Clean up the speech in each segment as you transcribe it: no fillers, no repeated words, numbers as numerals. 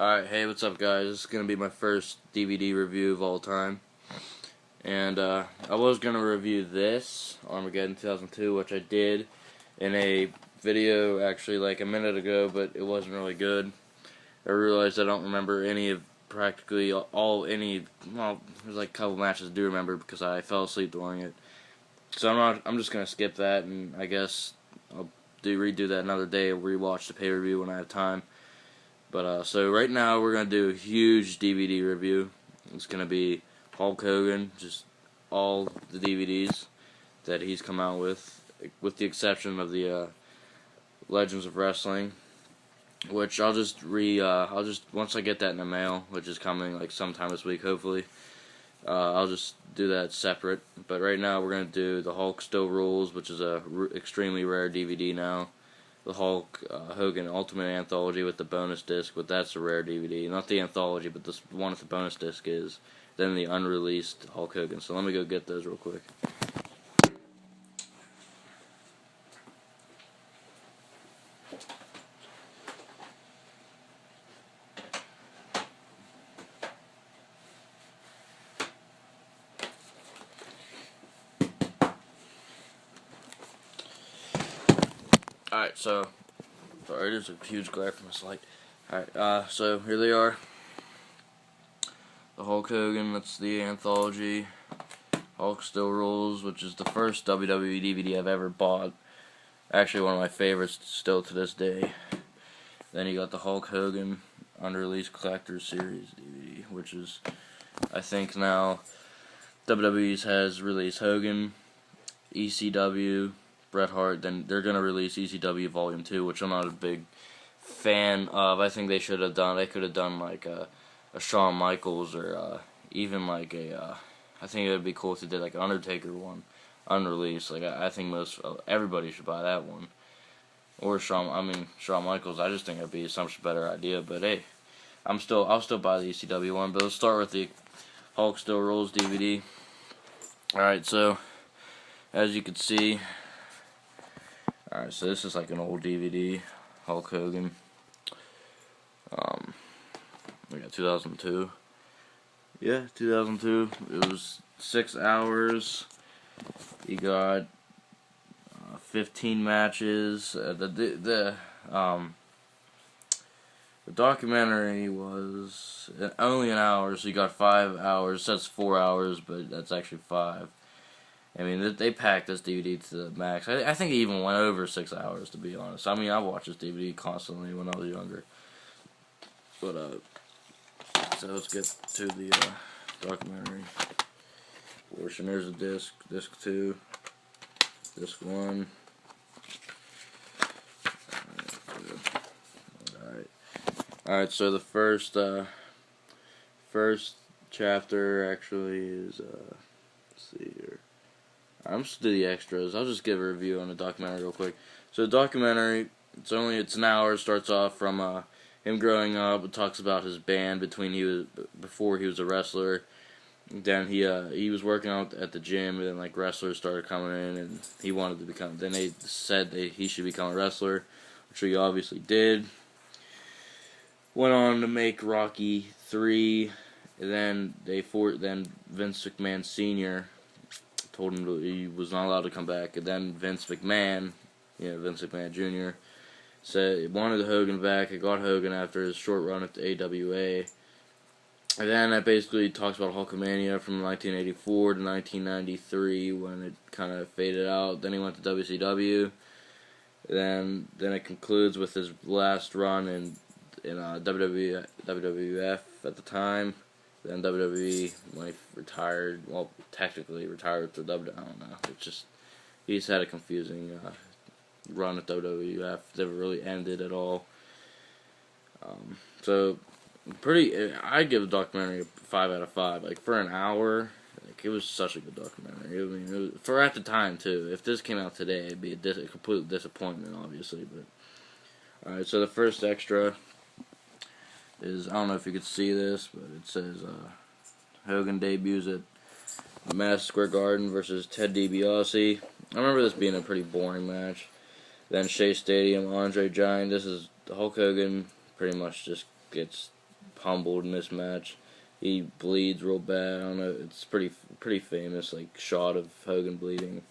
Alright, hey, what's up, guys? This is going to be my first DVD review of all time. And I was going to review this, Armageddon 2002, which I did in a video actually like a minute ago, but it wasn't really good. I realized I don't remember any of practically well, there's like a couple matches I do remember because I fell asleep during it. So I'm just going to skip that, and I guess I'll redo that another day or rewatch the pay-per-view when I have time. But so right now we're gonna do a huge DVD review. It's gonna be Hulk Hogan, just all the DVDs that he's come out with the exception of the Legends of Wrestling, which I'll just once I get that in the mail, which is coming like sometime this week, hopefully. I'll just do that separate. But right now we're gonna do the Hulk Still Rules, which is a extremely rare DVD now. The Hulk Hogan Ultimate Anthology with the bonus disc, but that's a rare DVD. Not the anthology, but the one with the bonus disc is. Then the unreleased Hulk Hogan. So let me go get those real quick. Alright, so, sorry, there's a huge glare from this light. Alright, so here they are. The Hulk Hogan, that's the anthology. Hulk Still Rules, which is the first WWE DVD I've ever bought. Actually, one of my favorites still to this day. Then you got the Hulk Hogan Unreleased Collector's Series DVD, which is, I think now, WWE has released Hogan, ECW, Bret Hart, then they're going to release ECW Volume 2, which I'm not a big fan of. I think they could have done like a Shawn Michaels or even like I think it would be cool if they did like an Undertaker one, unreleased. Like I think everybody should buy that one. Or Shawn Michaels. I just think it'd be such a better idea. But hey, I'll still buy the ECW one. But let's start with the Hulk Still Rules DVD. Alright, so as you can see, alright, so this is like an old DVD, Hulk Hogan. We got 2002. Yeah, 2002. It was 6 hours. You got 15 matches. The documentary was only an hour, so you got 5 hours. That's 4 hours, but that's actually 5. I mean, they packed this DVD to the max. I think it even went over 6 hours, to be honest. I mean, I watched this DVD constantly when I was younger. But, so let's get to the documentary portion. There's a disc 2, disc 1. Alright, so the first chapter actually is, let's see here. I'm just do the extras. I'll just give a review on the documentary real quick. So the documentary, it's an hour. It starts off from him growing up. It talks about his band before he was a wrestler. Then he was working out at the gym, and then like wrestlers started coming in, and he wanted to become. Then they said he should become a wrestler, which he obviously did. Went on to make Rocky 3, and then then Vince McMahon Sr. told him he was not allowed to come back, and then Vince McMahon Jr. said he wanted Hogan back. He got Hogan after his short run at the AWA. And then that basically talks about Hulkamania from 1984 to 1993 when it kind of faded out. Then he went to WCW. Then it concludes with his last run in WWF at the time. Then WWE, when he retired, well, technically retired to WWE, I don't know. It's just, he's had a confusing run at WWF. Never really ended at all. So, I'd give the documentary a 5 out of 5. Like, for an hour, like, it was such a good documentary. I mean, for at the time, too. If this came out today, it'd be a complete disappointment, obviously. But alright, so the first extra is, I don't know if you could see this, but it says Hogan debuts at Madison Square Garden versus Ted DiBiase. I remember this being a pretty boring match. Then Shea Stadium, Andre Giant. This is Hulk Hogan pretty much just gets pummeled in this match. He bleeds real bad. I don't know. It's pretty famous, like shot of Hogan bleeding.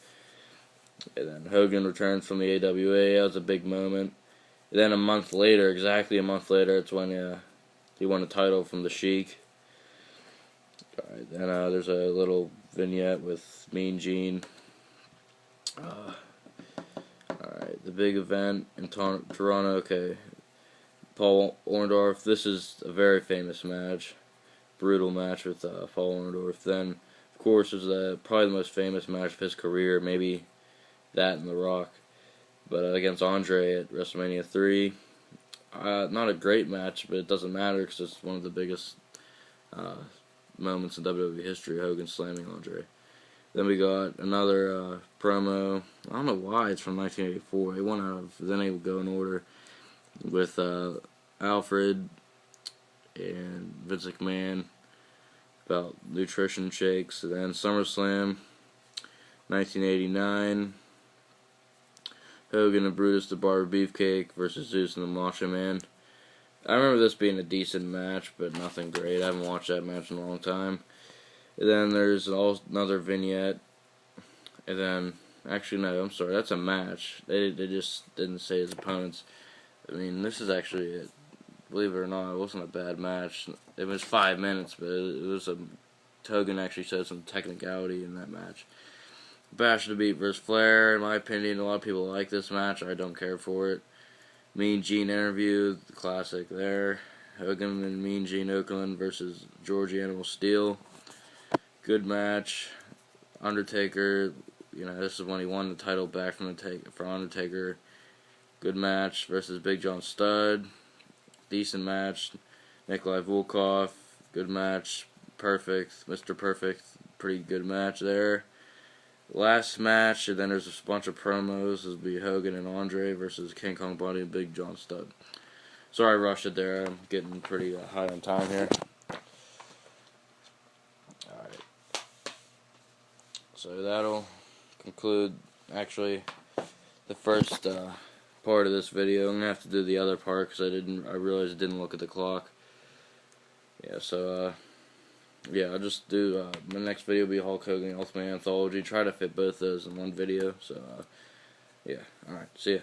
And then Hogan returns from the AWA. That was a big moment. And then a month later, exactly a month later, it's when he won a title from the Sheik. Alright, then there's a little vignette with Mean Gene. Alright, the big event in Toronto. Okay, Paul Orndorff. This is a very famous match. Brutal match with Paul Orndorff. Then, of course, is probably the most famous match of his career. Maybe that and The Rock. But against Andre at WrestleMania 3. Not a great match, but it doesn't matter because it's one of the biggest moments in WWE history, Hogan slamming Andre. Then we got another promo. I don't know why it's from 1984. It went out of, then they would go in order with Alfred and Vince McMahon about nutrition shakes. And then SummerSlam 1989. Hogan and Brutus the Barber Beefcake versus Zeus and the Macho Man. I remember this being a decent match, but nothing great. I haven't watched that match in a long time. And then there's another vignette. And then, actually no, I'm sorry, that's a match. They just didn't say his opponents. I mean, this is actually, believe it or not, it wasn't a bad match. It was 5 minutes, but it was Hogan actually showed some technicality in that match. Bash the Beat versus Flair, in my opinion, a lot of people like this match. I don't care for it. Mean Gene interview, the classic there. Hogan and Mean Gene Okerlund versus George Animal Steel. Good match. Undertaker, this is when he won the title back from Undertaker. Good match versus Big John Studd. Decent match. Nikolai Volkov, good match. Perfect. Mr. Perfect, pretty good match there. Last match, and then there's a bunch of promos. This will be Hogan and Andre versus King Kong Bundy and Big John Studd. Sorry I rushed it there. I'm getting pretty high on time here. Alright. So that'll conclude, actually, the first part of this video. I'm going to have to do the other part because I realized I didn't look at the clock. Yeah, so, yeah, I'll just do, my next video will be Hulk Hogan Ultimate Anthology. Try to fit both those in one video, so, yeah, alright, see ya.